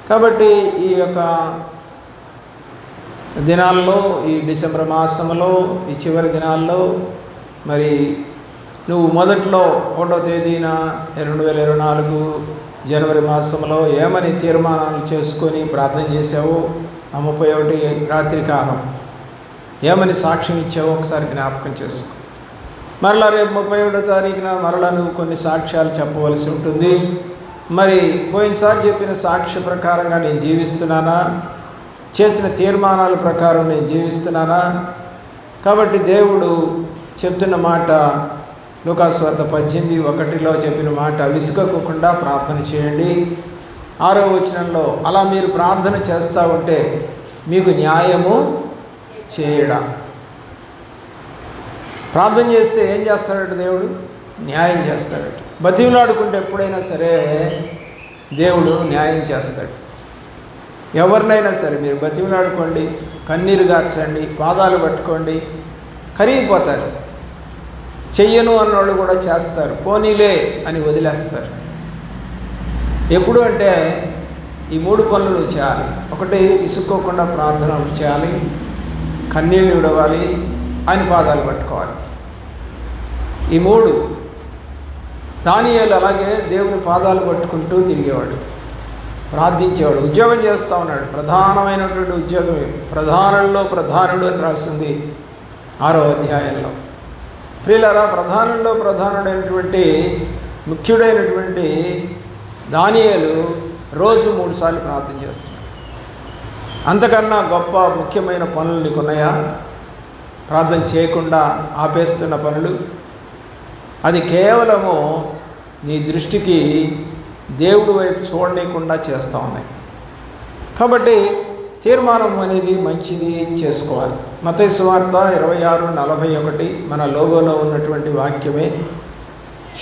కాబట్టి ఈ యొక్క దినాల్లో, ఈ డిసెంబర్ మాసంలో, ఈ చివరి దినాల్లో మరి నువ్వు మొదట్లో 1వ తేదీన 2024 జనవరి మాసంలో ఏమని తీర్మానాలు చేసుకొని ప్రార్థన చేసావో, ఆ 31 రాత్రి కాలం ఏమని సాక్ష్యం ఇచ్చావో ఒకసారి జ్ఞాపకం చేసుకో. మరలా రేపు 31వ తారీఖున మరలా నువ్వు కొన్ని సాక్ష్యాలు చెప్పవలసి ఉంటుంది. మరి పోయినసారి చెప్పిన సాక్ష్య ప్రకారంగా నేను జీవిస్తున్నానా, చేసిన తీర్మానాల ప్రకారం నేను జీవిస్తున్నానా? కాబట్టి దేవుడు చెప్తున్న మాట లూకాసు వార్త 18:1 చెప్పిన మాట, విసుగకుండా ప్రార్థన చేయండి. 6వ వచనంలో అలా మీరు ప్రార్థన చేస్తూ ఉంటే మీకు న్యాయము చేయడా. ప్రార్థన చేస్తే ఏం చేస్తాడట దేవుడు? న్యాయం చేస్తాడట. బతిమలాడుకుంటే ఎప్పుడైనా సరే దేవుడు న్యాయం చేస్తాడు. ఎవరినైనా సరే మీరు బతిమలాడుకోండి, కన్నీరు గార్చండి, పాదాలు పట్టుకోండి, కరిగిపోతారు. చెయ్యను అన్నోళ్ళు కూడా చేస్తారు, పోనీలే అని వదిలేస్తారు. ఎప్పుడు అంటే ఈ 3 పనులు చేయాలి. ఒకటి, విసుక్కోకుండా ప్రార్థన చేయాలి, కన్నీళ్ళు విడవాలి, ఆయన పాదాలు పట్టుకోవాలి. ఈ 3 దానియేలు అలాగే దేవుని పాదాలు పట్టుకుంటూ తిరిగేవాడు, ప్రార్థించేవాడు. ఉద్యోగం చేస్తూ ఉన్నాడు, ప్రధానమైనటువంటి ఉద్యోగమే. ప్రధానంలో ప్రధానుడు అని రాస్తుంది 6వ అధ్యాయంలో. ప్రియులారా, ప్రధానంలో ప్రధానుడైనటువంటి ముఖ్యుడైనటువంటి దానియేలు రోజు 3 సార్లు ప్రార్థన చేస్తున్నాడు. అంతకన్నా గొప్ప ముఖ్యమైన పనులు నీకున్నాయా? ప్రార్థన చేయకుండా ఆపేస్తున్న పనులు. అది కేవలము నీ దృష్టికి దేవుడి వైపు చూడనీయకుండా చేస్తూ ఉన్నాయి. కాబట్టి తీర్మానం అనేది మంచిది చేసుకోవాలి. మత్తయి సువార్త 26:41 మన లోగోలో ఉన్నటువంటి వాక్యమే.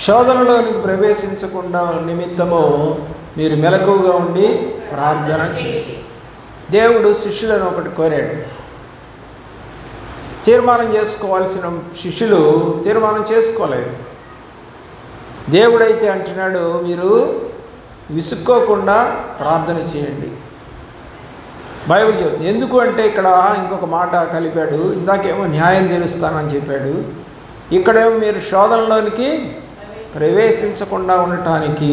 శోధనలోనికి ప్రవేశించకుండా నిమిత్తము మీరు మెలకువగా ఉండి ప్రార్థన చేయండి. దేవుడు శిష్యులను ఒకటి కోరాడు. తీర్మానం చేసుకోవాల్సిన శిష్యులు తీర్మానం చేసుకోలేదు. దేవుడైతే అంటున్నాడు, మీరు విసుక్కోకుండా ప్రార్థన చేయండి. బైబిల్ చెప్తుంది. ఎందుకు అంటే ఇక్కడ ఇంకొక మాట కలిపాడు. ఇందాకేమో న్యాయం తీరుస్తానని చెప్పాడు, ఇక్కడేమో మీరు శోధనలోనికి ప్రవేశించకుండా ఉండటానికి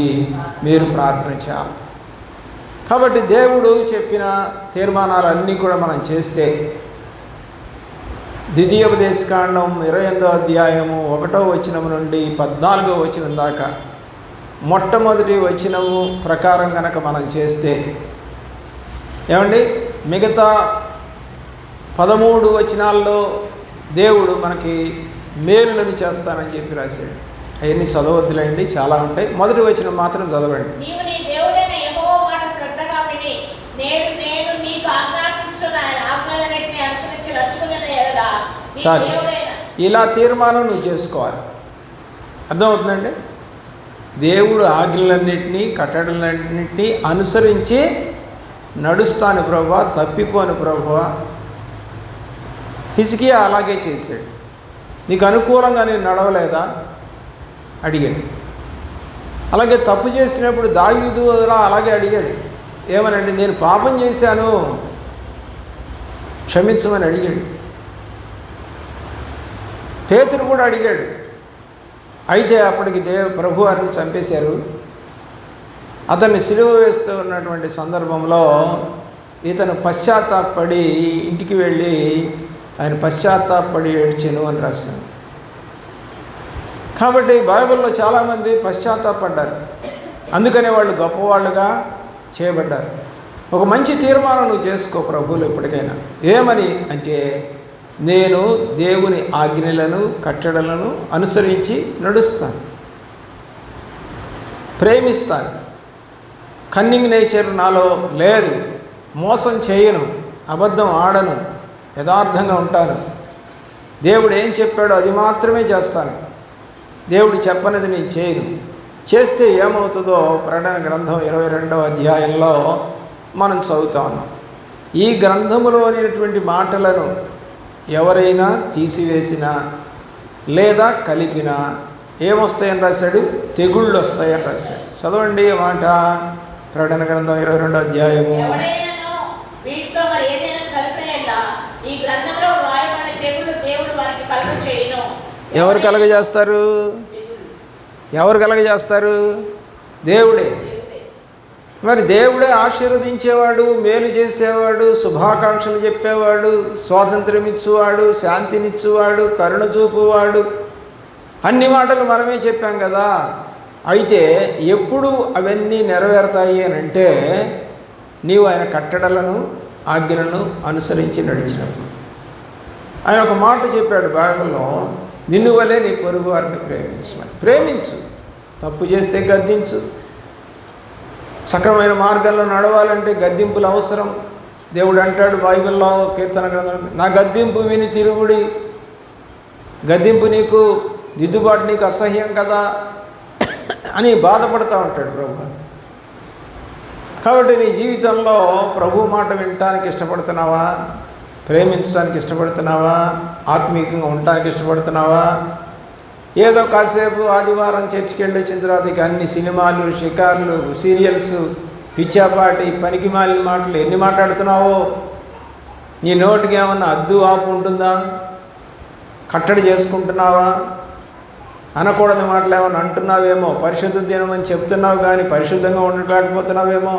మీరు ప్రార్థన చేయాలి. కాబట్టి దేవుడు చెప్పిన తీర్మానాలన్నీ కూడా మనం చేస్తే, ద్వితీయోపదేశకాండం 28వ అధ్యాయము 1వ వచనం నుండి 14వ వచనం దాకా మొట్టమొదటి వచనము ప్రకారం కనుక మనం చేస్తే, ఏమండి, మిగతా 13 వచనాల్లో దేవుడు మనకి మేలులను చేస్తానని చెప్పి రాశాడు. అవన్నీ చదవద్దులేండి, చాలా ఉంటాయి. మొదటి వచనం మాత్రం చదవండి. చాలు, ఇలా తీర్మానం నువ్వు చేసుకోవాలి. అర్థమవుతుందండి? దేవుడు ఆజ్ఞలన్నింటినీ, కట్టడలన్నింటినీ అనుసరించి నడుస్తాను ప్రభువా, తప్పిపోను ప్రభువా. హిజ్కియా అలాగే చేశాడు. నీకు అనుకూలంగా నేను నడవలేదా అడిగాడు. అలాగే తప్పు చేసినప్పుడు దావీదు అలాగే అడిగాడు. ఏమనండి, నేను పాపం చేశాను, క్షమించమని అడిగాడు. పేతురు కూడా అడిగాడు. అయితే అప్పటికి ప్రభు వారిని చంపేశారు. అతన్ని సిలువ వేస్తూ ఉన్నటువంటి సందర్భంలో ఇతను పశ్చాత్తాపడి ఇంటికి వెళ్ళి ఆయన పశ్చాత్తాపడి ఏడ్చెను అని రాశాను. కాబట్టి బైబిల్లో చాలామంది పశ్చాత్తాపడ్డారు, అందుకనే వాళ్ళు గొప్పవాళ్ళుగా చేయబడ్డారు. ఒక మంచి తీర్మానం నువ్వు చేసుకో ప్రభువులు ఎప్పటికైనా. ఏమని అంటే, నేను దేవుని ఆజ్ఞలను, కట్టడలను అనుసరించి నడుస్తాను, ప్రేమిస్తాను, కన్నింగ్ నేచర్ నాలో లేదు, మోసం చేయను, అబద్ధం ఆడను, యథార్థంగా ఉంటాను, దేవుడు ఏం చెప్పాడో అది మాత్రమే చేస్తాను, దేవుడు చెప్పనిది నేను చేయను. చేస్తే ఏమవుతుందో ప్రకటన గ్రంథం 22వ అధ్యాయంలో మనం చదువుతా ఉన్నాం. ఈ గ్రంథములోనేటువంటి మాటలను ఎవరైనా తీసివేసినా లేదా కలిపినా ఏమొస్తాయని రాశాడు? తెగుళ్ళు వస్తాయని రాశాడు. చదవండి మాట. ప్రకటన గ్రంథం 22వ అధ్యాయము. ఎవరు కలగజేస్తారు? ఎవరు కలగజేస్తారు? దేవుడే. మరి దేవుడే ఆశీర్వదించేవాడు, మేలు చేసేవాడు, శుభాకాంక్షలు చెప్పేవాడు, స్వాతంత్రం ఇచ్చేవాడు, శాంతినిచ్చేవాడు, కరుణ చూపువాడు. అన్ని మాటలు మనమే చెప్పాం కదా. అయితే ఎప్పుడు అవన్నీ నెరవేరుతాయి అని అంటే నీవు ఆయన కట్టడలను ఆజ్ఞలను అనుసరించి నడిచినప్పుడు. ఆయన ఒక మాట చెప్పాడు బైబిల్లో, నిన్ను వలే నీ పొరుగు వారిని ప్రేమించమని. ప్రేమించు, తప్పు చేస్తే గద్దించు. సక్రమైన మార్గంలో నడవాలంటే గద్దింపులు అవసరం. దేవుడు అంటాడు బైబిల్లో కీర్తన గ్రంథం, నా గద్దింపు విని తిరుగుడి. గద్దింపు నీకు, దిద్దుబాటు నీకు అసహ్యం కదా అని బాధపడుతూ ఉంటాడు ప్రభు. కాబట్టి నీ జీవితంలో ప్రభు మాట వినటానికి ఇష్టపడుతున్నావా? ప్రేమించడానికి ఇష్టపడుతున్నావా? ఆత్మీయంగా ఉండటానికి ఇష్టపడుతున్నావా? ఏదో కాసేపు ఆదివారం చర్చికి వెళ్ళి వచ్చిన తర్వాత ఇక అన్ని సినిమాలు, షికార్లు, సీరియల్స్, పిచ్చాపాటి, పనికి మాలిన మాటలు ఎన్ని మాట్లాడుతున్నావో? నీ నోటికి ఏమన్నా అద్దు ఆపు ఉంటుందా? కట్టడి చేసుకుంటున్నావా? అనకూడని మాటలు ఏమన్నా అంటున్నావేమో. పరిశుద్ధ దినం అని చెప్తున్నావు కానీ పరిశుద్ధంగా ఉండలేకపోతున్నావేమో.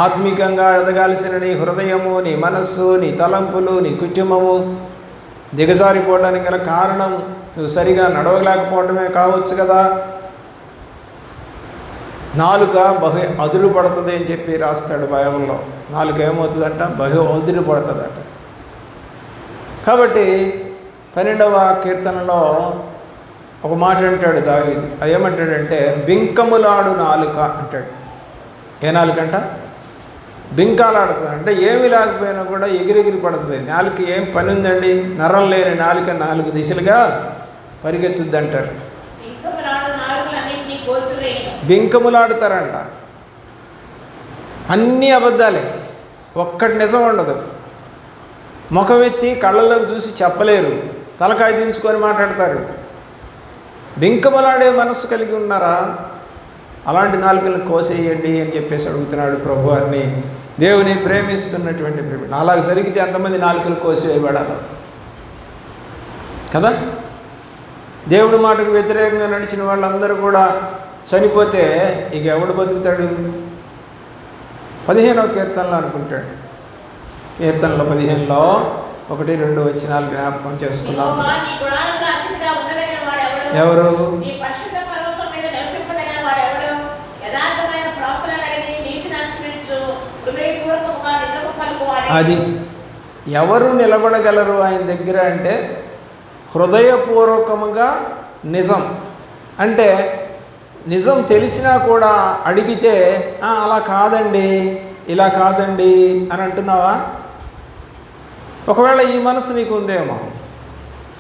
ఆత్మీకంగా ఎదగాల్సిన నీ హృదయము, నీ మనస్సు, నీ తలంపులు, నీ కుటుంబము దిగజారిపోవడానికి గల కారణం నువ్వు సరిగా నడవలేకపోవడమే కావచ్చు కదా. నాలుక బహు అదురు పడుతుంది అని చెప్పి రాస్తాడు బైబిల్లో. నాలుక ఏమవుతుందంట? బహు అదురు పడుతుందట. కాబట్టి 12వ కీర్తనలో ఒక మాట అంటాడు దావీదు. అది ఏమంటాడంటే బింకములాడు నాలుక అంటాడు. ఏ నాలుకంట? బింకాలాడుతుంది. అంటే ఏమి లేకపోయినా కూడా ఎగిరెగిరి పడుతుంది. నాలుక ఏం పని ఉందండి? నరం లేని నాలుక 4 దిశలుగా పరిగెత్తుద్ది అంటారు. బింకములాడుతారంట. అన్నీ అబద్ధాలే, ఒక్కటి నిజం ఉండదు. ముఖమెత్తి కళ్ళలోకి చూసి చెప్పలేరు, తలకాయ దించుకొని మాట్లాడతారు. బింకములాడే మనసు కలిగి ఉన్నారా? అలాంటి నాలుకలను కోసేయండి అని చెప్పేసి అడుగుతున్నాడు ప్రభువారిని. దేవుని ప్రేమిస్తున్నటువంటి ప్రేమ అలాగ జరిగితే ఎంతమంది నాలుకలు కోసివేయబడాలి కదా. దేవుడి మాటకు వ్యతిరేకంగా నడిచిన వాళ్ళందరూ కూడా చనిపోతే ఇక ఎవడు బతుకుతాడు? 15వ కీర్తనలో అనుకుంటాడు. కీర్తనలో 15లో 1, 2 వచనాలు జ్ఞాపకం చేసుకున్నాం. ఎవరు? అది ఎవరు నిలబడగలరు ఆయన దగ్గర అంటే హృదయపూర్వకముగా నిజం. అంటే నిజం తెలిసినా కూడా అడిగితే అలా కాదండి, ఇలా కాదండి అని అంటున్నావా? ఒకవేళ ఈ మనసు నీకు ఉందేమో.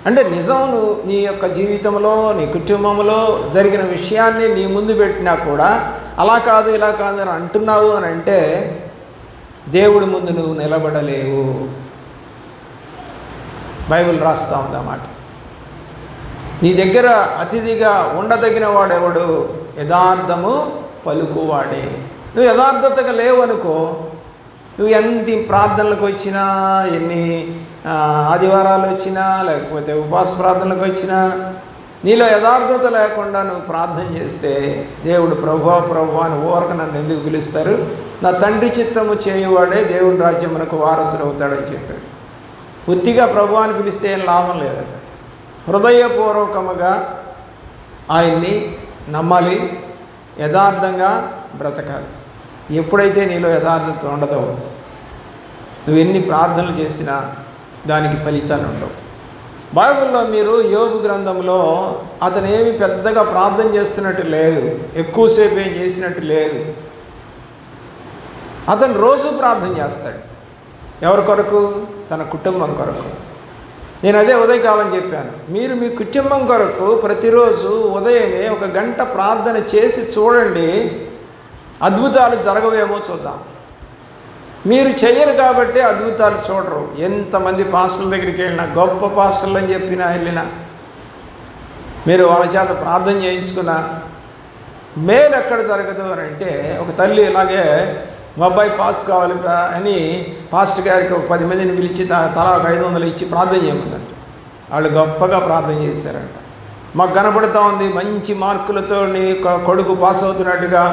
అంటే నిజం నువ్వు నీ యొక్క జీవితంలో, నీ కుటుంబంలో జరిగిన విషయాన్ని నీ ముందు పెట్టినా కూడా అలా కాదు, ఇలా కాదు అని అంటున్నావు అని అంటే దేవుడి ముందు నువ్వు నిలబడలేవు. బైబిల్ రాస్తా ఉందన్నమాట. నీ దగ్గర అతిథిగా ఉండదగిన వాడెవడు? యథార్థము పలుకువాడే. నువ్వు యథార్థతగా లేవు అనుకో, నువ్వు ఎన్ని ప్రార్థనలకు వచ్చినా, ఎన్ని ఆదివారాలు వచ్చినా, లేకపోతే ఉపవాస ప్రార్థనలకు వచ్చినా, నీలో యథార్థత లేకుండా నువ్వు ప్రార్థన చేస్తే దేవుడు ప్రభువా ప్రభువా అని ఊరక నన్ను ఎందుకు పిలుస్తారు? నా తండ్రి చిత్తము చేయువాడే దేవుని రాజ్యమునకు వారసుడు అవుతాడని చెప్పాడు. ఉత్తిగా ప్రభువా అని పిలిస్తే ఏం లాభం లేదండి. హృదయపూర్వకముగా ఆయన్ని నమ్మాలి, యథార్థంగా బ్రతకాలి. ఎప్పుడైతే నీలో యథార్థత ఉండదో నువ్వు ఎన్ని ప్రార్థనలు చేసినా దానికి ఫలితాలు ఉండవు. బైబిల్లో మీరు యోబు గ్రంథంలో అతను ఏమి పెద్దగా ప్రార్థన చేస్తున్నట్టు లేదు, ఎక్కువసేపు ఏం చేసినట్టు లేదు. అతను రోజు ప్రార్థన చేస్తాడు. ఎవరి కొరకు? తన కుటుంబం కొరకు. నేను అదే ఉదయకాలం చెప్పాను, మీరు మీ కుటుంబం కొరకు ప్రతిరోజు ఉదయమే 1 గంట ప్రార్థన చేసి చూడండి, అద్భుతాలు జరగవేమో చూద్దాం. మీరు చెయ్యరు కాబట్టి అద్భుతాలు చూడరు. ఎంతమంది పాస్టర్ల దగ్గరికి వెళ్ళినా, గొప్ప పాస్టర్లు అని చెప్పినా వెళ్ళినా, మీరు వాళ్ళ చేత ప్రార్థన చేయించుకున్నా మేలు ఎక్కడ జరగదు అని అంటే, ఒక తల్లి ఇలాగే మా అబ్బాయి పాస్ కావాలి అని పాస్టర్ గారికి ఒక 10 మందిని పిలిచి తలా ఒక 500 ఇచ్చి ప్రార్థన చేయమందంట. వాళ్ళు గొప్పగా ప్రార్థన చేశారంట. మాకు కనపడుతూ ఉంది మంచి మార్కులతో నీ కొడుకు పాస్ అవుతున్నట్టుగా,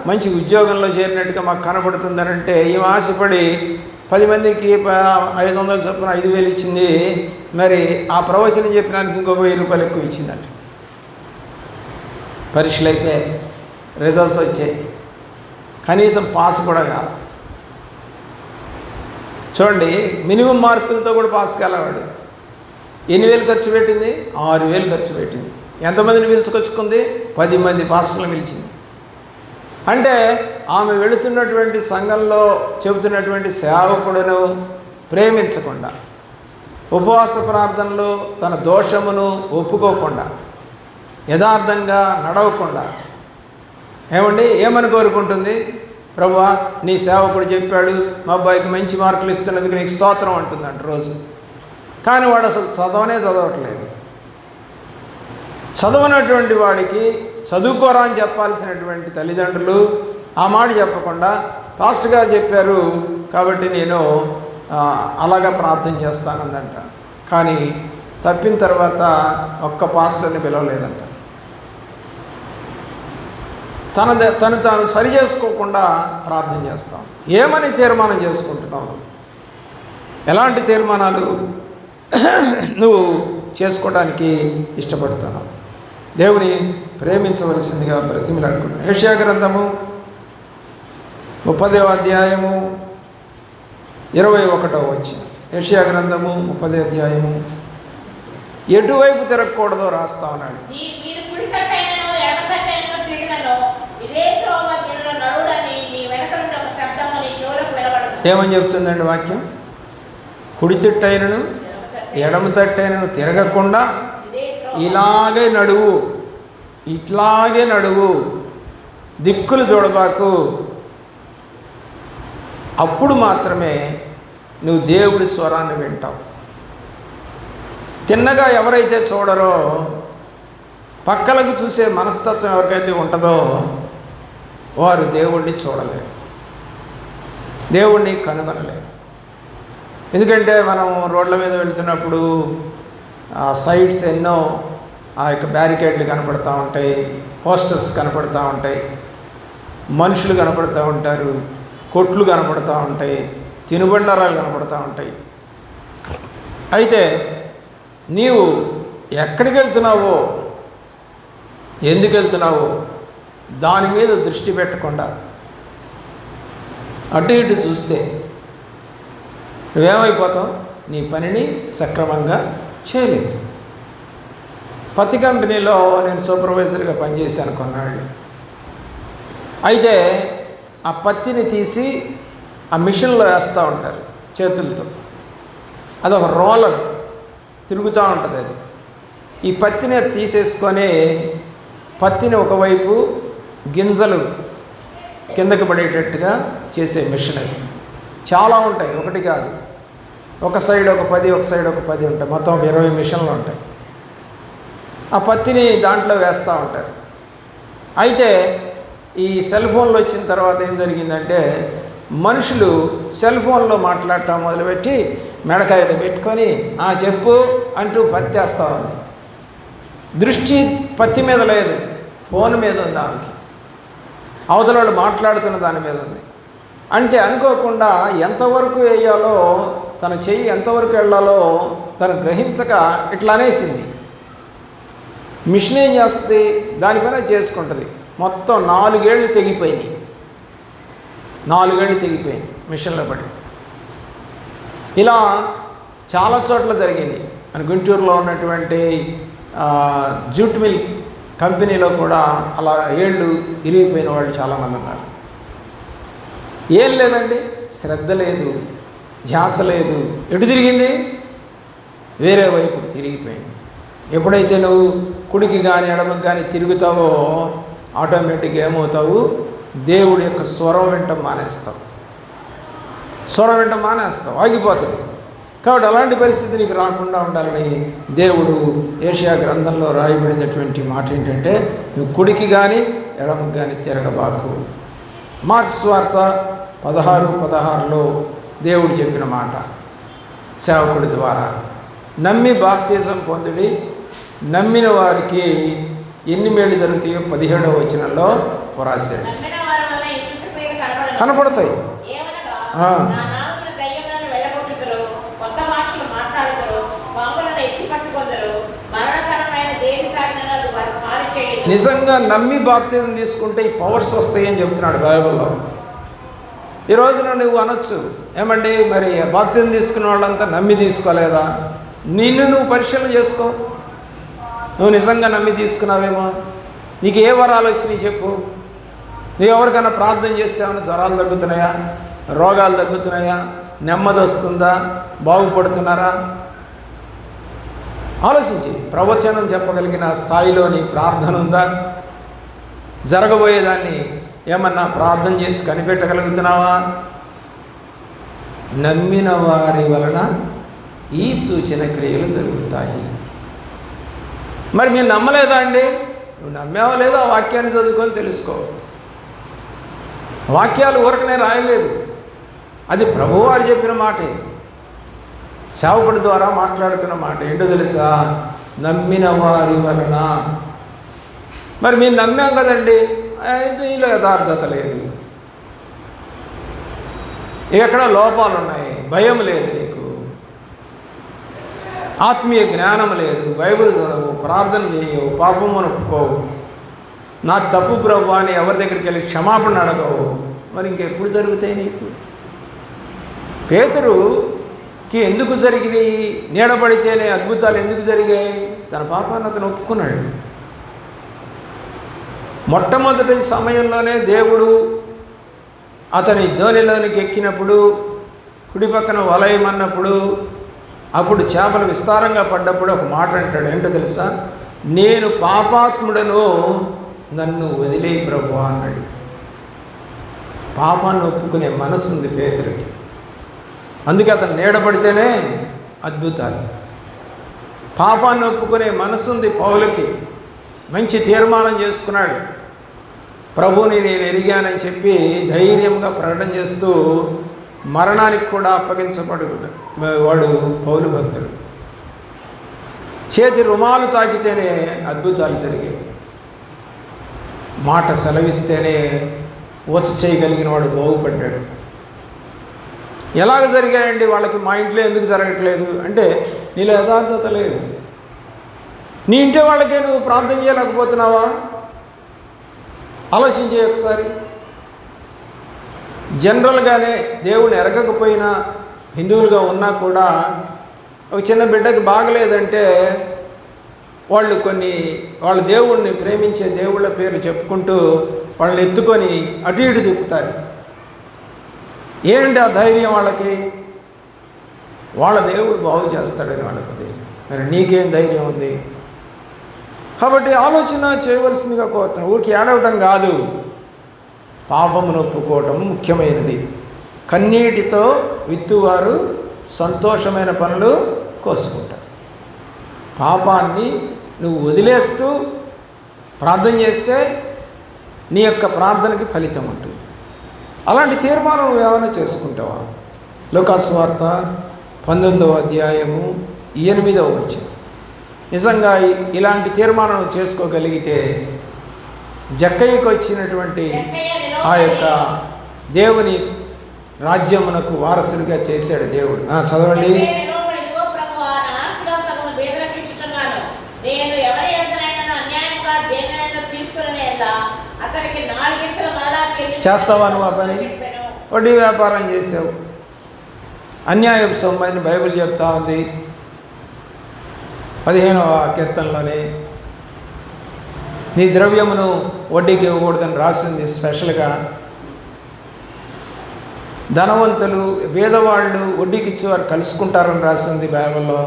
మంచి ఉద్యోగంలో చేరినట్టుగా మాకు కనపడుతుందని అంటే, ఈమె ఆశపడి 10 మందికి 500 చొప్పున 5,000 ఇచ్చింది. మరి ఆ ప్రవచనం చెప్పినానికి ఇంకొక 1000 రూపాయలు ఎక్కువ ఇచ్చిందంట. పరీక్షలు అయిపోయాయి, రిజల్ట్స్ వచ్చాయి, కనీసం పాస్ కూడా కాదు. చూడండి, మినిమం మార్కులతో కూడా పాస్ కాలేవాడు. ఎన్ని వేలు ఖర్చు పెట్టింది? 6,000 ఖర్చు పెట్టింది. ఎంతమందిని పిలుచుకొచ్చుకుంది? 10 మంది పాస్టర్లను పిలిచింది. అంటే ఆమె వెళుతున్నటువంటి సంఘంలో చెబుతున్నటువంటి సేవకుడును ప్రేమించకుండా, ఉపవాస ప్రార్థనలో తన దోషమును ఒప్పుకోకుండా, యథార్థంగా నడవకుండా, ఏమని కోరుకుంటుంది? ప్రభువా, నీ సేవకుడు చెప్పాడు, మా అబ్బాయికి మంచి మార్కులు ఇస్తున్నందుకు నీకు స్తోత్రం అంటుందంట రోజు. కానీ వాడు అసలు చదవట్లేదు. చదవనటువంటి వాడికి చదువుకోరా అని చెప్పాల్సినటువంటి తల్లిదండ్రులు ఆ మాట చెప్పకుండా, పాస్టర్ గారు చెప్పారు కాబట్టి నేను అలాగా ప్రార్థన చేస్తానందంట. కానీ తప్పిన తర్వాత ఒక్క పాస్టర్ని పిలవలేదంట. తను తాను సరి చేసుకోకుండా ప్రార్థన చేస్తాం. ఏమని తీర్మానం చేసుకుంటున్నావు? ఎలాంటి తీర్మానాలు నువ్వు చేసుకోవడానికి ఇష్టపడుతున్నావు? దేవుని ప్రేమించవలసిందిగా బ్రతిమిలాడుకుంటున్నాను. యెషయా గ్రంథము 30వ అధ్యాయము 21వ వచనం. యెషయా గ్రంథము 30వ అధ్యాయము ఎటువైపు తిరగకూడదో రాస్తా ఉన్నాడు. ఏమని చెప్తుందండి వాక్యం? కుడి తిట్టైనను ఎడమ తట్టైనను తిరగకుండా ఇట్లాగే నడువు, దిక్కులు చూడబాకు. అప్పుడు మాత్రమే నువ్వు దేవుడి స్వరాన్ని వింటావు. తిన్నగా ఎవరైతే చూడరో, పక్కలకు చూసే మనస్తత్వం ఎవరికైతే ఉంటుందో వారు దేవుణ్ణి చూడలేరు, దేవుణ్ణి కనుగొనలేరు. ఎందుకంటే మనం రోడ్ల మీద వెళ్తున్నప్పుడు సైడ్స్ ఎన్నో ఆ యొక్క బ్యారికేడ్లు కనపడుతూ ఉంటాయి, పోస్టర్స్ కనపడుతూ ఉంటాయి, మనుషులు కనపడుతూ ఉంటారు, కొట్లు కనపడుతూ ఉంటాయి, తినుబండారాలు కనపడుతూ ఉంటాయి. అయితే నీవు ఎక్కడికి వెళ్తున్నావో, ఎందుకు వెళ్తున్నావో దాని మీద దృష్టి పెట్టకుండా అటు ఇటు చూస్తే నువ్వేమైపోతావు? నీ పనిని సక్రమంగా చేయలేవు. పత్తి కంపెనీలో నేను సూపర్వైజర్గా పనిచేశాను కొన్నాళ్ళు. అయితే ఆ పత్తిని తీసి ఆ మిషన్లో వేస్తూ ఉంటారు చేతులతో. అదొక రోలర్ తిరుగుతూ ఉంటుంది. అది ఈ పత్తిని తీసేసుకొని పత్తిని ఒకవైపు గింజలు కిందకి పడేటట్టుగా చేసే మిషన్. అది చాలా ఉంటాయి, ఒకటి కాదు. ఒక సైడ్ ఒక 10, ఒక సైడ్ ఒక 10 ఉంటాయి. మొత్తం ఒక 20 మిషన్లు ఉంటాయి. ఆ పత్తిని దాంట్లో వేస్తూ ఉంటారు. అయితే ఈ సెల్ ఫోన్లు వచ్చిన తర్వాత ఏం జరిగిందంటే, మనుషులు సెల్ ఫోన్లో మాట్లాడటం మొదలుపెట్టి మెడకాయట పెట్టుకొని చెప్పు అంటూ పత్తి వేస్తూ ఉంది. దృష్టి పత్తి మీద లేదు, ఫోన్ మీద ఉంది. ఆమెకి అవతల వాళ్ళు మాట్లాడుతున్న దాని మీద ఉంది. అంటే అనుకోకుండా ఎంతవరకు వేయాలో, తన చెయ్యి ఎంతవరకు వెళ్ళాలో తను గ్రహించక ఇట్లా అనేసింది. మిషన్ ఏం చేస్తుంది? దానిపైన చేసుకుంటుంది. మొత్తం 4 ఏళ్ళు తెగిపోయినాయి. 4 ఏళ్ళు తెగిపోయింది మిషన్లో పడి. ఇలా చాలా చోట్ల జరిగింది. మన గుంటూరులో ఉన్నటువంటి జూట్ మిల్ కంపెనీలో కూడా అలా ఏళ్ళు ఇరిగిపోయిన వాళ్ళు చాలామంది ఉన్నారు. ఏం లేదండి, శ్రద్ధ లేదు, ధ్యాస లేదు. ఎటు తిరిగింది? వేరే వైపు తిరిగిపోయింది. ఎప్పుడైతే నువ్వు కుడికి కానీ ఎడమకి కానీ తిరుగుతావో ఆటోమేటిక్గా ఏమవుతావు? దేవుడి యొక్క స్వరం వింటం మానేస్తావు, ఆగిపోతుంది. కాబట్టి అలాంటి పరిస్థితి నీకు రాకుండా ఉండాలని దేవుడు యెషయా గ్రంథంలో రాయబడినటువంటి మాట ఏంటంటే, నువ్వు కుడికి కానీ ఎడమకు కానీ తిరగబాకు. మార్క్స్ వార్త 16:16లో దేవుడు చెప్పిన మాట సేవకుడి ద్వారా, నమ్మి బాప్తిజం పొందుడి, నమ్మిన వారికి ఎన్ని మేలు జరుగుతాయో 17వ వచనంలో వ్రాసాడు. కనపడతాయి. నిజంగా నమ్మి బాప్తిజం తీసుకుంటే ఈ పవర్స్ వస్తాయని చెప్తున్నాడు బైబిల్లో. ఈ రోజున నువ్వు అనొచ్చు, ఏమండి మరి బాప్తిజం తీసుకున్న వాళ్ళంతా నమ్మి తీసుకోలేదా? నిన్ను నువ్వు పరిశీలన చేసుకో. నువ్వు నిజంగా నమ్మి తీసుకున్నావేమో. నీకు ఏ వరాలు వచ్చినాయి చెప్పు. నువ్వు ఎవరికైనా ప్రార్థన చేస్తే ఏమైనా జ్వరాలు తగ్గుతున్నాయా, రోగాలు తగ్గుతున్నాయా, నెమ్మది వస్తుందా, బాగుపడుతున్నారా? ఆలోచించి. ప్రవచనం చెప్పగలిగిన స్థాయిలోని ప్రార్థన ఉందా? జరగబోయేదాన్ని ఏమన్నా ప్రార్థన చేసి కనిపెట్టగలుగుతున్నావా? నమ్మిన వారి వలన ఈ సూచన క్రియలు జరుగుతాయి. మరి మీరు నమ్మలేదా అండి? నువ్వు నమ్మావో లేదో ఆ వాక్యాన్ని చదువుకొని తెలుసుకో. వాక్యాలు ఊరకనే రాయలేదు, అది ప్రభువారు చెప్పిన మాటే, సేవకుడి ద్వారా మాట్లాడుతున్న మాట. ఏంటో తెలుసా? నమ్మిన వారి వలన. మరి మీరు నమ్మాం కదండి, నీలో యథార్థత లేదు, ఎక్కడ లోపాలు ఉన్నాయి, భయం లేదు, నీకు ఆత్మీయ జ్ఞానం లేదు, బైబిల్ చదవు, ప్రార్థన చేయవు, పాపమును ఒప్పుకోవు, నా తప్పు ప్రభు అని ఎవరి దగ్గరికి వెళ్ళి క్షమాపణ అడగవు. మరి ఇంకెప్పుడు జరుగుతాయి నీకు? పేతురుకి ఎందుకు జరిగినాయి? నీడబడితేనే అద్భుతాలు ఎందుకు జరిగాయి? తన పాపాన్ని అతను ఒప్పుకున్నాడు. మొట్టమొదటి సమయంలోనే దేవుడు అతని ధోనిలోనికి ఎక్కినప్పుడు, కుడి పక్కన వలయమన్నప్పుడు, అప్పుడు చేపలు విస్తారంగా పడ్డప్పుడు ఒక మాట అంటాడు. ఏంటో తెలుసా? నేను పాపాత్ముడను, నన్ను వదిలేయి ప్రభు అన్నాడు. పాపాన్ని ఒప్పుకునే మనసు ఉంది పేతురుకి. అందుకే అతను నీడబడితేనే అద్భుతాలు. పాపాన్ని ఒప్పుకునే మనసు ఉంది పౌలుకి. మంచి తీర్మానం చేసుకున్నాడు. ప్రభువుని నేను ఎరిగానని చెప్పి ధైర్యంగా ప్రకటన చేస్తూ మరణానికి కూడా అప్పగించబడు వాడు పౌలు భక్తుడు. చేతి రుమాలు తాకితేనే అద్భుతాలు జరిగాయి. మాట సెలవిస్తేనే ఓచ చేయగలిగిన వాడు బాగుపడ్డాడు. ఎలాగ జరిగాయండి వాళ్ళకి? మా ఇంట్లో ఎందుకు జరగట్లేదు అంటే, నీలో యథార్థత లేదు. నీ ఇంటి వాళ్ళకే నువ్వు ప్రార్థన చేయలేకపోతున్నావా? ఆలోచించే ఒకసారి. జనరల్గానే దేవుని ఎరగకపోయినా, హిందువులుగా ఉన్నా కూడా, ఒక చిన్న బిడ్డకి బాగలేదంటే వాళ్ళు వాళ్ళ దేవుణ్ణి ప్రేమించే దేవుళ్ళ పేరు చెప్పుకుంటూ వాళ్ళని ఎత్తుకొని అటు ఇటు తిప్పుతారు. ఏంటి ఆ ధైర్యం వాళ్ళకి? వాళ్ళ దేవుడు బాగు చేస్తాడని వాళ్ళకి ధైర్యం. మరి నీకేం ధైర్యం ఉంది? కాబట్టి ఆలోచన చేయవలసిందిగా కోరుతున్నాను. ఊరికి ఏడవటం కాదు, పాపమును ఒప్పుకోవటం ముఖ్యమైనది. కన్నీటితో విత్తువారు సంతోషమైన పనులు కోసుకుంటారు. పాపాన్ని నువ్వు వదిలేస్తూ ప్రార్థన చేస్తే నీ యొక్క ప్రార్థనకి ఫలితం ఉంటుంది. అలాంటి తీర్మానం నువ్వు ఏమైనా చేసుకుంటావా? లూకాసు వార్త 19వ అధ్యాయము 8వ వచనం. నిజంగా ఇలాంటి తీర్మానం చేసుకోగలిగితే జక్కయ్యకు వచ్చినటువంటి ఆ యొక్క దేవుని రాజ్యమునకు వారసుడిగా చేశాడు దేవుడు. చదవండి. చేస్తావా నువ్వు ఆ పని? వడ్డీ వ్యాపారం చేసావు, అన్యాయపు సొమ్మని బైబిల్ చెప్తా ఉంది 15వ కీర్తనలోనే. నీ ద్రవ్యమును వడ్డీకి ఇవ్వకూడదని రాసింది స్పెషల్గా. ధనవంతులు పేదవాళ్ళు వడ్డీకి ఇచ్చేవారు కలుసుకుంటారని రాసింది బైబిల్లో.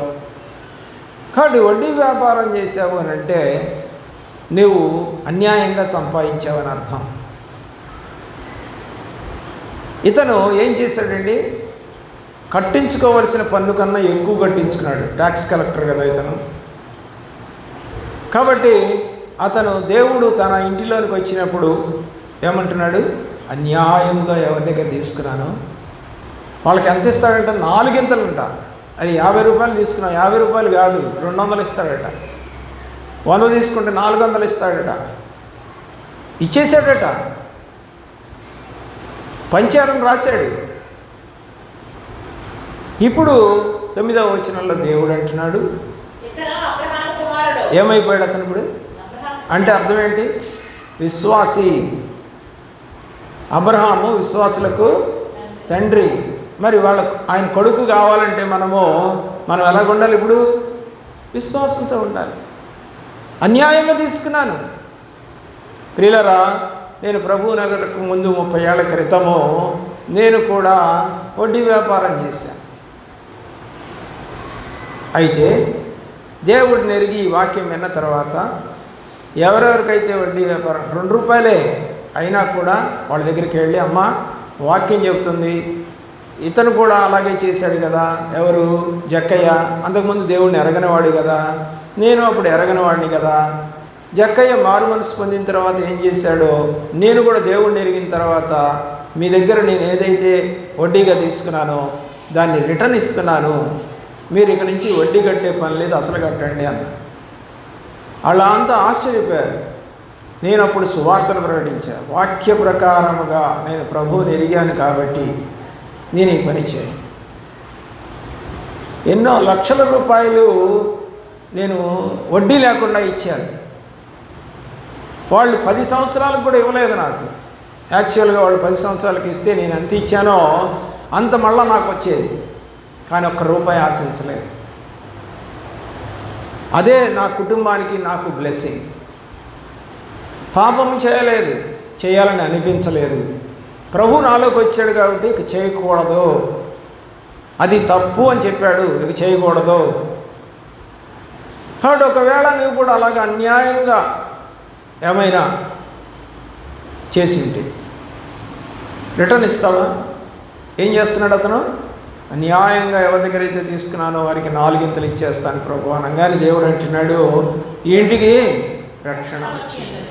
కాబట్టి వడ్డీ వ్యాపారం చేసావు అని అంటే నువ్వు అన్యాయంగా సంపాదించావని అర్థం. ఇతను ఏం చేశాడండి? కట్టించుకోవలసిన పన్ను కన్నా ఎక్కువ కట్టించుకున్నాడు. ట్యాక్స్ కలెక్టర్ కదా ఇతను. కాబట్టి అతను దేవుడు తన ఇంటిలోనికి వచ్చినప్పుడు ఏమంటున్నాడు, అన్యాయంగా ఎవరి దగ్గర తీసుకున్నాను వాళ్ళకి ఎంత ఇస్తాడంట, 4 గింతలుంట. అది 50 రూపాయలు తీసుకున్నావు, 50 రూపాయలు కాదు 200 ఇస్తాడట. 100 తీసుకుంటే 400 ఇస్తాడట. ఇచ్చేసాడట, పంచారని రాశాడు. ఇప్పుడు 9వ వచనంలో దేవుడు అంటున్నాడు, ఏమైపోయాడు అతను ఇప్పుడు అంటే అర్థం ఏంటి? విశ్వాసి. అబ్రహాము విశ్వాసులకు తండ్రి. మరి ఆయన కొడుకు కావాలంటే మనం ఎలాగ ఉండాలి? ఇప్పుడు విశ్వాసంతో ఉండాలి. అన్యాయంగా తీసుకున్నాను. ప్రియులరా, నేను ప్రభు నగర్కు ముందు 30 ఏళ్ల క్రితము నేను కూడా వడ్డీ వ్యాపారం చేశాను. అయితే దేవుడిని ఎరిగి ఈ వాక్యం విన్న తర్వాత ఎవరెవరికైతే వడ్డీ వ్యాపారం 2 రూపాయలే అయినా కూడా వాళ్ళ దగ్గరికి వెళ్ళి, అమ్మ వాక్యం చెబుతుంది, ఇతను కూడా అలాగే చేశాడు కదా. ఎవరు? జక్కయ్య. అంతకుముందు దేవుడిని ఎరగనివాడు కదా, నేను అప్పుడు ఎరగనివాడిని కదా. జక్కయ్య మారు మనసు పొందిన తర్వాత ఏం చేశాడో, నేను కూడా దేవుడిని ఎరిగిన తర్వాత మీ దగ్గర నేను ఏదైతే వడ్డీగా తీసుకున్నానో దాన్ని రిటర్న్ ఇస్తున్నాను, మీరు ఇక నుంచి వడ్డీ కట్టే పని లేదు, అసలు కట్టండి అన్న. అలా అంతా ఆశ్చర్యపోయారు. నేను అప్పుడు సువార్తను ప్రకటించాను. వాక్య ప్రకారముగా నేను ప్రభువుని ఎరిగాను కాబట్టి నేను ఈ పని చేయను. ఎన్నో లక్షల రూపాయలు నేను వడ్డీ లేకుండా ఇచ్చాను. వాళ్ళు 10 సంవత్సరాలకు కూడా ఇవ్వలేదు నాకు. యాక్చువల్గా వాళ్ళు 10 సంవత్సరాలకు ఇస్తే నేను ఎంత ఇచ్చానో అంత మళ్ళా నాకు వచ్చేది, కానీ ₹1 ఆశించలేదు. అదే నా కుటుంబానికి నాకు బ్లెస్సింగ్. పాపం చేయలేదు, చేయాలని అనిపించలేదు. ప్రభు నాలోకి వచ్చాడు కాబట్టి ఇక చేయకూడదు, అది తప్పు అని చెప్పాడు, ఇక చేయకూడదు. కాబట్టి ఒకవేళ నువ్వు కూడా అలాగే అన్యాయంగా ఏమైనా చేసి ఉంటే రిటర్న్ ఇస్తావా? ఏం చేస్తున్నాడు అతను? అన్యాయంగా ఎవరి దగ్గర అయితే తీసుకున్నానో వారికి 4 గింతలు ఇచ్చేస్తాను ప్రభు అనగానే దేవుడు అంటున్నాడు, ఈ ఇంటికి రక్షణ వచ్చింది.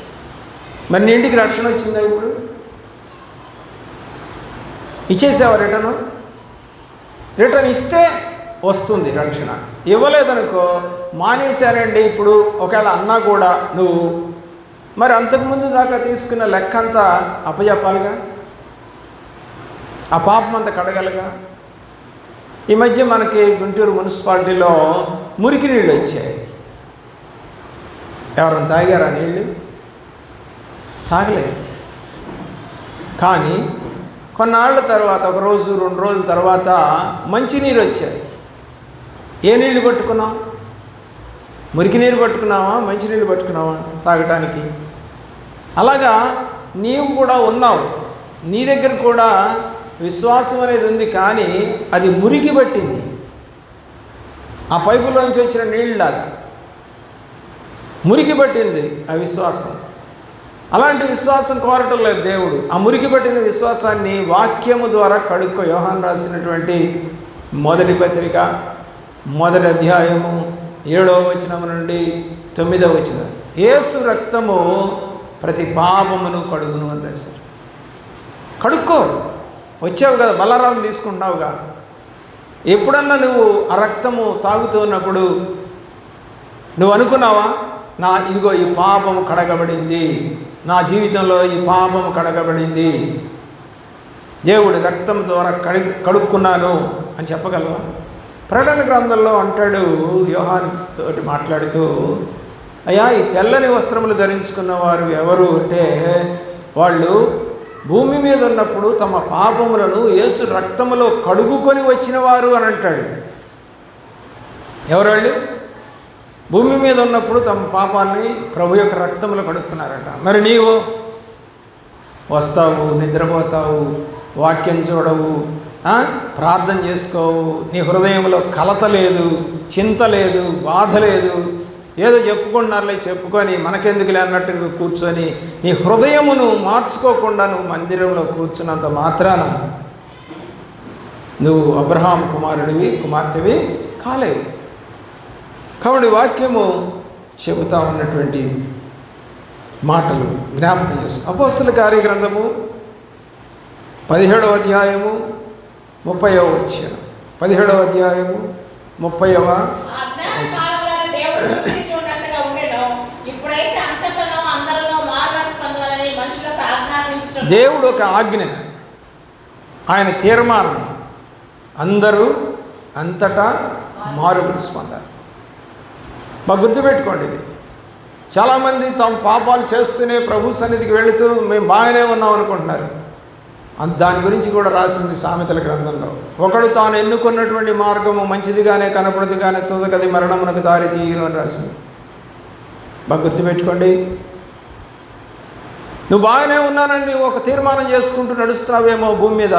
మరి నీ ఇంటికి రక్షణ వచ్చిందా? ఇప్పుడు ఇచ్చేసావా రిటర్న్? రిటర్న్ ఇస్తే వస్తుంది రక్షణ. ఇవ్వలేదనుకో, మానేశానండి ఇప్పుడు ఒకవేళ అన్నా కూడా నువ్వు మరి అంతకుముందు దాకా తీసుకున్న లెక్క అంతా అప్పచెప్పాలిగా, ఆ పాపం అంతా కడగలగా. ఈ మధ్య మనకి గుంటూరు మున్సిపాలిటీలో మురికి నీళ్ళు వచ్చాయి. ఎవరైనా తాగారా నీళ్ళు? తాగలేదు. కానీ కొన్నాళ్ళ తర్వాత, 1 రోజు 2 రోజుల తర్వాత మంచినీరు వచ్చాయి. ఏ నీళ్ళు పట్టుకున్నాం? మురికి నీరు పట్టుకున్నావా, మంచినీళ్ళు పట్టుకున్నావా తాగటానికి? అలాగా నీవు కూడా ఉన్నావు. నీ దగ్గర కూడా విశ్వాసం అనేది ఉంది, కానీ అది మురికి పట్టింది. ఆ పైపులోంచి వచ్చిన నీళ్ళలాగా మురికి పట్టింది ఆ విశ్వాసం. అలాంటి విశ్వాసం కోరటం లేదు దేవుడు. ఆ మురికి పట్టిన విశ్వాసాన్ని వాక్యము ద్వారా కడుక్కో. యోహాను రాసినటువంటి 1వ పత్రిక 1వ అధ్యాయము 7వ వచనం నుండి 9వ వచనం, యేసు రక్తము ప్రతి పాపమును కడుగును అని రాశారు. కడుక్కో. వచ్చావు కదా, బలరాం తీసుకుంటావుగా. ఎప్పుడన్నా నువ్వు ఆ రక్తము తాగుతున్నప్పుడు నువ్వు అనుకున్నావా, ఇదిగో ఈ పాపము కడగబడింది, నా జీవితంలో ఈ పాపము కడగబడింది, దేవుడి రక్తం ద్వారా కడుక్కున్నాను అని చెప్పగలవా? ప్రకటన గ్రంథంలో అంటాడు యోహాను తోటి మాట్లాడుతూ, అయ్యా ఈ తెల్లని వస్త్రములు ధరించుకున్న వారు ఎవరు అంటే వాళ్ళు భూమి మీద ఉన్నప్పుడు తమ పాపములను యేసు రక్తములో కడుగుకొని వచ్చిన వారు అని అంటాడు. ఎవరు వాళ్ళు? భూమి మీద ఉన్నప్పుడు తమ పాపాన్ని ప్రభు యొక్క రక్తంలో కడుక్కున్నారట. మరి నీవు వస్తావు, నిద్రపోతావు, వాక్యం చూడవు, ప్రార్థన చేసుకోవు, నీ హృదయంలో కలత లేదు, చింత లేదు, బాధ లేదు, ఏదో చెప్పుకుంటున్నారులే చెప్పుకొని మనకెందుకులే అన్నట్టుగా కూర్చొని నీ హృదయమును మార్చుకోకుండా నువ్వు మందిరంలో కూర్చున్నంత మాత్రాన నువ్వు అబ్రహాం కుమారుడివి కుమార్తెవి కాలేవు. కాబట్టి వాక్యము చెబుతా ఉన్నటువంటి మాటలు జ్ఞాపకం చేస్తాం. అపోస్తల కార్యగ్రంథము 17వ అధ్యాయము 30వ వచనం. 17వ అధ్యాయము 30వ దేవుడు ఒక ఆజ్ఞ, ఆయన తీర్మానం, అందరూ అంతటా మారు మనసు పొందాలి. బాగా గుర్తుపెట్టుకోండి. ఇది చాలామంది తమ పాపాలు చేస్తూనే ప్రభు సన్నిధికి వెళుతూ మేము బాగానే ఉన్నాం అనుకుంటున్నారు. దాని గురించి కూడా రాసింది సామెతల గ్రంథంలో. ఒకడు తాను ఎన్నుకున్నటువంటి మార్గము మంచిదిగానే కనపడదు కానీ తుదకది మరణమునకు దారి తీయను అని రాసింది. బాగా గుర్తుపెట్టుకోండి. నువ్వు బాగానే ఉన్నానని ఒక తీర్మానం చేసుకుంటూ నడుస్తున్నావేమో భూమి మీద,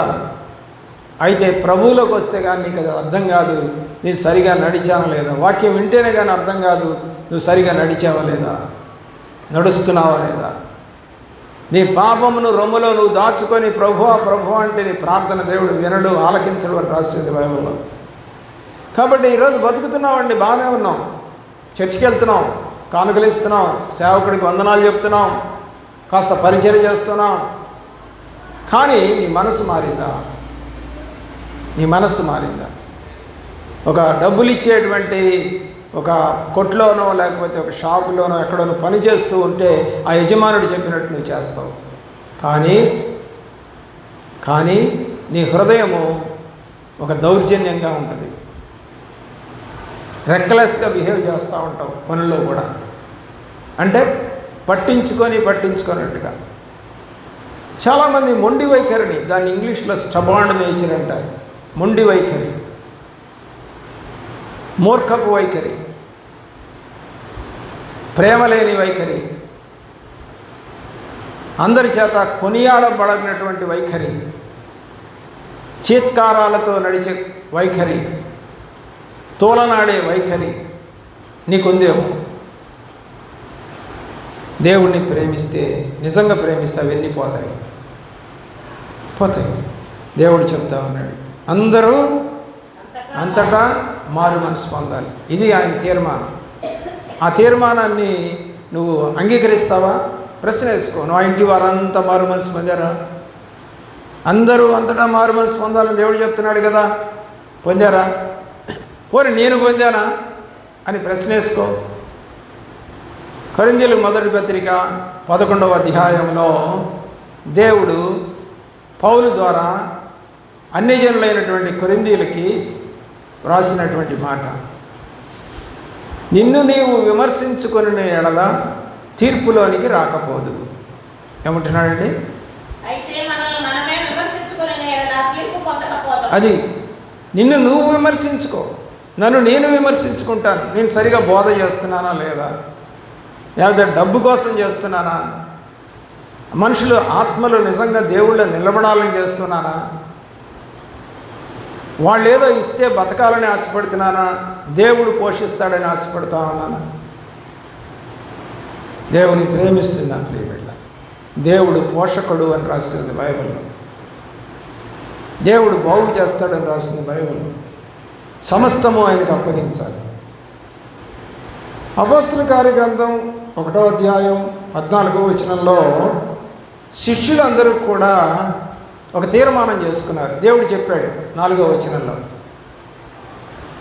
అయితే ప్రభువులోకి వస్తే కానీ నీకు అది అర్థం కాదు. నేను సరిగా నడిచానా లేదా, వాక్యం వింటేనే కానీ అర్థం కాదు నువ్వు సరిగా నడిచావా లేదా, నడుస్తున్నావా లేదా. నీ పాపమును రొమ్ములో నువ్వు దాచుకొని ప్రభువా ప్రభువా అంటే నీ ప్రార్థన దేవుడు వినడు, ఆలకించడు అని రాసింది బైబిల్లో. కాబట్టి ఈరోజు బతుకుతున్నామండి, బాగానే ఉన్నాం, చర్చికి వెళ్తున్నాం, కానుకలు ఇస్తున్నాం, సేవకుడికి వందనాలు చెప్తున్నాం, కాస్త పరిచయం చేస్తున్నాం. కానీ నీ మనసు మారిందా? నీ మనస్సు మారిందా? ఒక డబ్బులు ఇచ్చేటువంటి ఒక కొట్లోనో లేకపోతే ఒక షాపులోనో ఎక్కడోనో పని చేస్తూ ఉంటే ఆ యజమానుడు చెప్పినట్టు నువ్వు చేస్తావు. కానీ నీ హృదయము ఒక దౌర్జన్యంగా ఉంటుంది. రెక్లెస్గా బిహేవ్ చేస్తూ ఉంటావు పనుల్లో కూడా. అంటే పట్టించుకోనట్టుగా. చాలామంది మొండి వైఖరిని, దాన్ని ఇంగ్లీష్లో స్టబాండ్ నేచర్ అంటారు. మొండి వైఖరి, మూర్ఖపు వైఖరి, ప్రేమ లేని వైఖరి, అందరి చేత కొనియాడబడినటువంటి వైఖరి, చీత్కారాలతో నడిచే వైఖరి, తోలనాడే వైఖరి నీకుందేమో. దేవుణ్ణి ప్రేమిస్తే, నిజంగా ప్రేమిస్తే అవన్నీ పోతాయి. దేవుడు చెప్తా ఉన్నాడు, అందరూ అంతటా మారు మనసు పొందాలి. ఇది ఆయన తీర్మానం. ఆ తీర్మానాన్ని నువ్వు అంగీకరిస్తావా? ప్రశ్న వేసుకో. నువ్వు ఇంటి వారంతా మారు మనసు పొందారా? అందరూ అంతటా మారు మనసు పొందాలని దేవుడు చెప్తున్నాడు కదా, పొందారా? పోనీ నేను పొందానా అని ప్రశ్న వేసుకో. కొరింథీయులకు మొదటి పత్రిక 11వ అధ్యాయంలో దేవుడు పౌలు ద్వారా అన్యజనులైనటువంటి కొరింథీయులకి వ్రాసినటువంటి మాట, నిన్ను నీవు విమర్శించుకుని ఎడల తీర్పులోనికి రాకపోదు. ఏమంటున్నాడండి? అది నిన్ను నువ్వు విమర్శించుకో, నన్ను నేను విమర్శించుకుంటాను. నేను సరిగా బోధ చేస్తున్నానా లేదా, లేకపోతే డబ్బు కోసం చేస్తున్నానా, మనుషులు ఆత్మలు నిజంగా దేవుళ్ళ నిలబడాలని చేస్తున్నానా, వాళ్ళు ఏదో ఇస్తే బతకాలని ఆశపడుతున్నానా, దేవుడు పోషిస్తాడని ఆశపడతా ఉన్నానా? దేవుని ప్రేమిస్తున్నా ప్రియబిడ్డ. దేవుడు పోషకుడు అని రాస్తుంది బైబిల్లో. దేవుడు బాగు చేస్తాడని రాస్తుంది బైబిల్లో. సమస్తము ఆయనకు అప్పగించాలి. అపోస్తల కార్యగ్రంథం 1వ అధ్యాయం 14వ వచనంలో శిష్యులందరూ కూడా ఒక తీర్మానం చేసుకున్నారు. దేవుడు చెప్పాడు 4వ వచనంలో,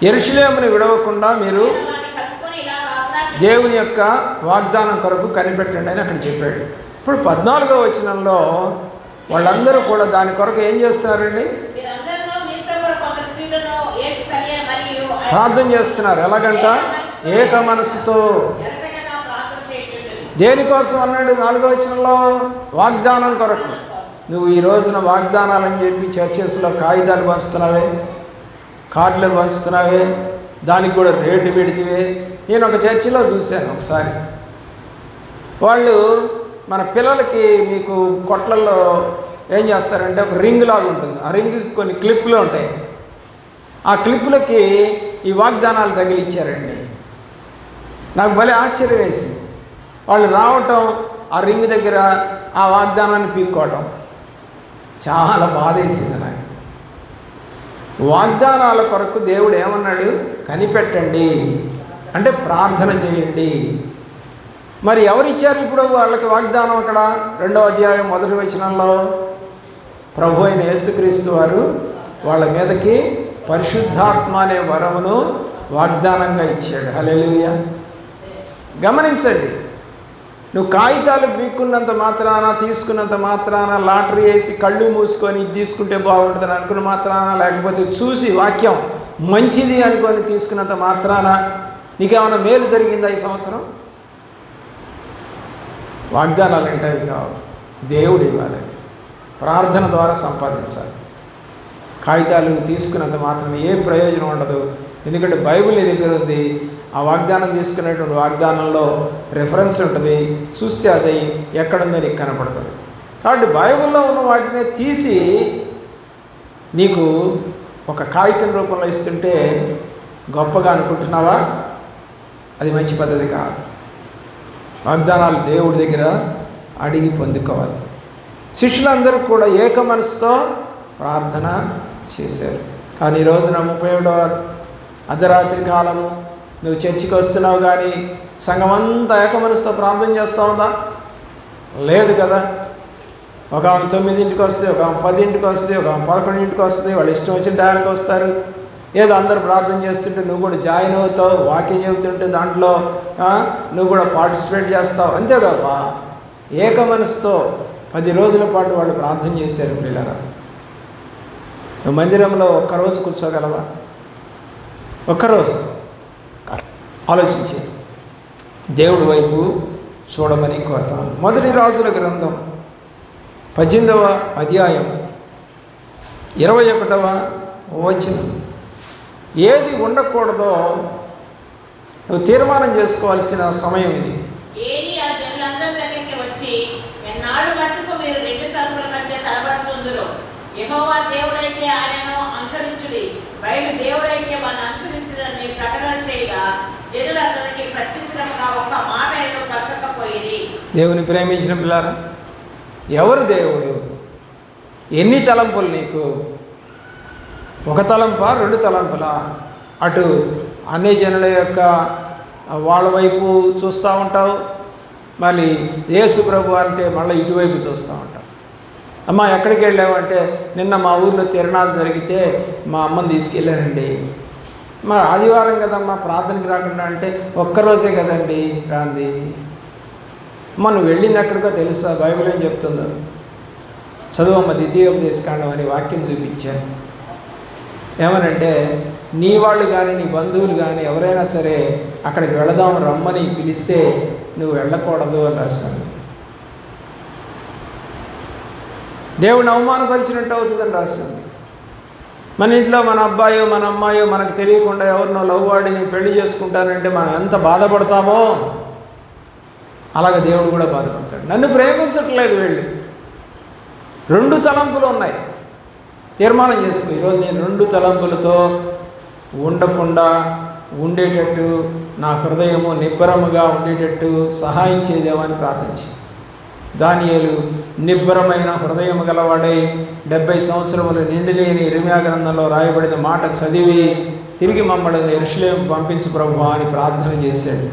యెరూషలేమును విడవకుండా మీరు దేవుని యొక్క వాగ్దానం కొరకు కనిపెట్టండి అని అక్కడ చెప్పాడు. ఇప్పుడు 14వ వచనంలో వాళ్ళందరూ కూడా దాని కొరకు ఏం చేస్తున్నారండి? ప్రార్థన చేస్తున్నారు. ఎలాగంట? ఏక మనసుతో. దేనికోసం అన్నాడు 4వ వచనంలో? వాగ్దానం కొరకు. నువ్వు ఈ రోజున వాగ్దానాలని చెప్పి చర్చెస్లో కాగితాలు పంచుతున్నావే, కార్డులు పంచుతున్నావే, దానికి కూడా రేటు పెడితే. నేను ఒక చర్చిలో చూశాను ఒకసారి. వాళ్ళు మన పిల్లలకి మీకు కొట్లల్లో ఏం చేస్తారంటే ఒక రింగ్ లాగా ఉంటుంది. ఆ రింగ్కి కొన్ని క్లిప్పులు ఉంటాయి. ఆ క్లిప్పులకి ఈ వాగ్దానాలు తగిలిచ్చారండి. నాకు భలే ఆశ్చర్యం వేసింది. వాళ్ళు రావటం, ఆ రింగ్ దగ్గర ఆ వాగ్దానాన్ని పీక్కోవటం చాలా బాధ వేసింది నాకు. వాగ్దానాల కొరకు దేవుడు ఏమన్నాడు? కనిపెట్టండి. అంటే ప్రార్థన చేయండి. మరి ఎవరిచ్చారు ఇప్పుడు వాళ్ళకి వాగ్దానం? అక్కడ 2వ అధ్యాయం 1వ వచనంలో ప్రభు అయిన యేసుక్రీస్తు వారు వాళ్ళ మీదకి పరిశుద్ధాత్మ అనే వరమును వాగ్దానంగా ఇచ్చాడు. హల్లెలూయా. గమనించండి, నువ్వు కాగితాలు పీక్కున్నంత మాత్రాన, తీసుకున్నంత మాత్రాన, లాటరీ వేసి కళ్ళు మూసుకొని ఇది తీసుకుంటే బాగుంటుందని అనుకున్న మాత్రాన, లేకపోతే చూసి వాక్యం మంచిది అనుకొని తీసుకున్నంత మాత్రాన నీకేమైనా మేలు జరిగిందా ఈ సంవత్సరం? వాగ్దానాలు ఏంటవి కావు, దేవుడు ఇవ్వాలి. ప్రార్థన ద్వారా సంపాదించాలి. కాగితాలు తీసుకున్నంత మాత్రం ఏ ప్రయోజనం ఉండదు. ఎందుకంటే బైబిల్ నీ దగ్గర ఉంది. ఆ వాగ్దానం తీసుకునేటువంటి వాగ్దానంలో రెఫరెన్స్ ఉంటుంది. చూస్తే అది ఎక్కడుందో నీకు కనపడుతుంది. కాబట్టి బైబిల్లో ఉన్న వాటిని తీసి నీకు ఒక కాగితం రూపంలో ఇస్తుంటే గొప్పగా అనుకుంటున్నావా? అది మంచి పద్ధతి కాదు. వాగ్దానాలు దేవుడి దగ్గర అడిగి పొందుకోవాలి. శిష్యులందరూ కూడా ఏక మనసుతో ప్రార్థన చేశారు. కానీ ఈ రోజున 37వ అర్ధరాత్రి కాలము నువ్వు చర్చికి వస్తున్నావు, కానీ సంఘం అంతా ఏక మనసుతో ప్రార్థన చేస్తూ ఉందా? లేదు కదా. ఒక 9ంటికి వస్తే, ఒక 10ంటికి వస్తే, ఒక 11ంటికి వస్తుంది. వాళ్ళు ఇష్టం వచ్చిన టైంకి వస్తారు. ఏదో అందరూ ప్రార్థన చేస్తుంటే నువ్వు కూడా జాయిన్ అవుతావు, వాక్యం చెబుతుంటే దాంట్లో నువ్వు కూడా పార్టిసిపేట్ చేస్తావు. అంతే తప్ప ఏక మనసుతో 10 రోజుల పాటు వాళ్ళు ప్రార్థన చేశారు. పిల్లరా, నువ్వు మందిరంలో ఒక్కరోజు కూర్చోగలవా? ఒక్కరోజు ఆలోచించి దేవుడి వైపు చూడమని కోరుతాను. 1 రాజుల గ్రంథం 18వ అధ్యాయం 21వ వచనం. ఏది ఉండకూడదో నువ్వు తీర్మానం చేసుకోవాల్సిన సమయం ఇది. యెహోవా దేవుడైతే ఆయనను అనుసరించుడి, బయలు దేవుడైతే వారిని అనుసరించుడని ప్రకటన చేయగా జనులు అతనికి ప్రత్యుత్తరముగా ఒక్క మాట ఏదో పలకకపోయిరి. దేవుని ప్రేమించిన పిల్లారా, ఎవరు దేవుడు? ఎన్ని తలంపులు నీకు? ఒక తలంపా, 2 తలంపులా? అటు అన్ని జనుల యొక్క వాళ్ళ వైపు చూస్తూ ఉంటావు, మళ్ళీ యేసు ప్రభు అంటే మళ్ళీ ఇటువైపు చూస్తూ ఉంటావు. అమ్మ ఎక్కడికి వెళ్ళావంటే, నిన్న మా ఊర్లో తిరణాలు జరిగితే మా అమ్మని తీసుకెళ్ళానండి. మరి ఆదివారం కదమ్మా ప్రార్థనకి రాకుండా అంటే, ఒక్కరోజే కదండి రాంది. అమ్మ నువ్వు వెళ్ళింది ఎక్కడికో తెలుసా? బైబిల్ ఏం చెప్తుందో చదువమ్మ, ద్వితీయోపదేశకాండం అని వాక్యం చూపించాను. ఏమనంటే, నీ వాళ్ళు కానీ నీ బంధువులు కానీ ఎవరైనా సరే అక్కడికి వెళదాం రమ్మని పిలిస్తే నువ్వు వెళ్ళకూడదు అని రాశాను. దేవుడిని అవమానపరిచినట్టు అవుతుందని రాస్తుంది. మన ఇంట్లో మన అబ్బాయో మన అమ్మాయో మనకు తెలియకుండా ఎవరినో లవ్ వాడి పెళ్లి చేసుకుంటానంటే మనం ఎంత బాధపడతామో అలాగే దేవుడు కూడా బాధపడతాడు. నన్ను ప్రేమించట్లేదు వీళ్ళు. 2 తలంపులు ఉన్నాయి. తీర్మానం చేసుకో, ఈరోజు నేను 2 తలంపులతో ఉండకుండా ఉండేటట్టు, నా హృదయము నిబ్బరముగా ఉండేటట్టు సహాయం చేయదేమని ప్రార్థించి. దానియేలు నిబ్బరమైన హృదయం గలవాడై 70 సంవత్సరములు నిండిలేని ఇర్మీయా గ్రంథంలో రాయబడిన మాట చదివి తిరిగి మమ్మల్ని యెరూషలేముకు పంపించు ప్రభువా అని ప్రార్థన చేశాడు.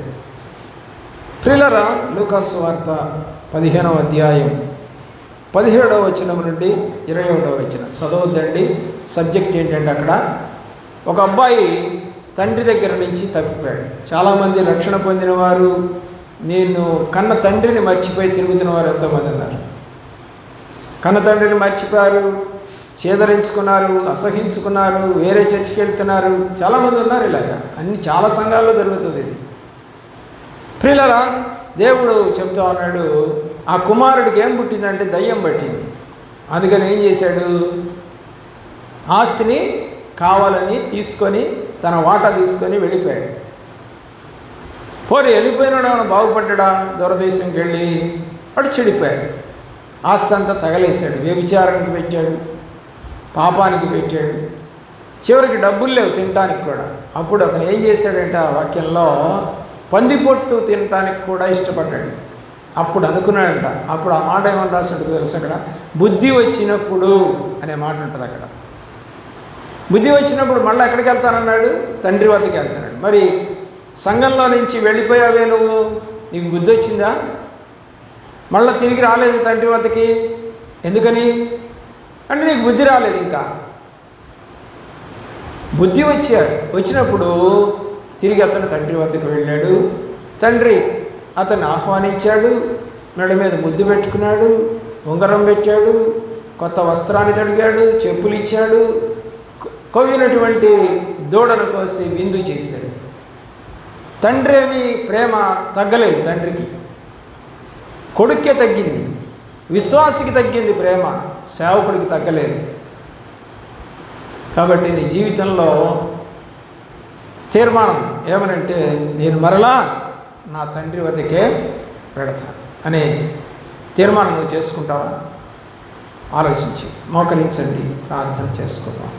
ప్రియులారా, లూకా సువార్త 15వ అధ్యాయం 17వ వచనం నుండి 21వ వచనం చదవద్దండి. సబ్జెక్ట్ ఏంటంటే, అక్కడ ఒక అబ్బాయి తండ్రి దగ్గర నుంచి తప్పిపోయాడు. చాలామంది రక్షణ పొందిన వారు నేను కన్న తండ్రిని మర్చిపోయి తిరుగుతున్న వారు ఎంతోమంది ఉన్నారు. కన్న తండ్రిని మర్చిపోయారు, చేదరించుకున్నారు, అసహించుకున్నారు, వేరే చర్చికి వెళ్తున్నారు. చాలామంది ఉన్నారు. ఇలాగా చాలా సంఘాల్లో జరుగుతుంది ఇది. ప్రియులారా, దేవుడు చెప్తా ఉన్నాడు, ఆ కుమారుడికి ఏం పుట్టిందంటే దయ్యం పట్టింది. అందుకని ఏం చేశాడు, ఆస్తిని కావాలని తీసుకొని తన వాటా తీసుకొని వెళ్ళిపోయాడు. పోనీ వెళ్ళిపోయినాడు, ఏమైనా బాగుపడ్డా? దూరదేశంకి వెళ్ళి వాడు చెడిపోయాడు. ఆస్తి అంతా తగలేశాడు, వ్యభిచారానికి పెట్టాడు, పాపానికి పెట్టాడు. చివరికి డబ్బులు లేవు తినడానికి కూడా. అప్పుడు అతను ఏం చేశాడంటే, ఆ వాక్యంలో పందిపొట్టు తినడానికి కూడా ఇష్టపడ్డాడు. అప్పుడు అనుకున్నాడంట. అప్పుడు ఆ మాట ఏమని రాసి ఉంటుంది తెలుసు? అక్కడ బుద్ధి వచ్చినప్పుడు అనే మాట ఉంటుంది. అక్కడ బుద్ధి వచ్చినప్పుడు మళ్ళీ ఎక్కడికి వెళ్తానన్నాడు? తండ్రి వద్దకు వెళ్తాడు. మరి సంఘంలో నుంచి వెళ్ళిపోయావే నువ్వు, నీకు బుద్ధి వచ్చిందా? మళ్ళీ తిరిగి రాలేదు తండ్రి వద్దకి, ఎందుకని అంటే నీకు బుద్ధి రాలేదు. ఇంకా బుద్ధి వచ్చినప్పుడు తిరిగి అతను తండ్రి వద్దకు వెళ్ళాడు. తండ్రి అతన్ని ఆహ్వానించాడు, మెడ మీద ముద్దు పెట్టుకున్నాడు, ఉంగరం పెట్టాడు, కొత్త వస్త్రాన్ని తొడిగాడు, చెప్పులు ఇచ్చాడు, కొవ్వినటువంటి దూడను కోసి విందు చేశాడు. తండ్రి అని ప్రేమ తగ్గలేదు తండ్రికి, కొడుక్కే తగ్గింది. విశ్వాసికి తగ్గింది ప్రేమ, సేవకుడికి తగ్గలేదు. కాబట్టి నీ జీవితంలో తీర్మానం ఏమనంటే, నేను మరలా నా తండ్రి వద్దకే వెళతాను అనే తీర్మానం నువ్వు చేసుకుంటావా? ఆలోచించి మోకరించండి, ప్రార్థన చేసుకుందాం.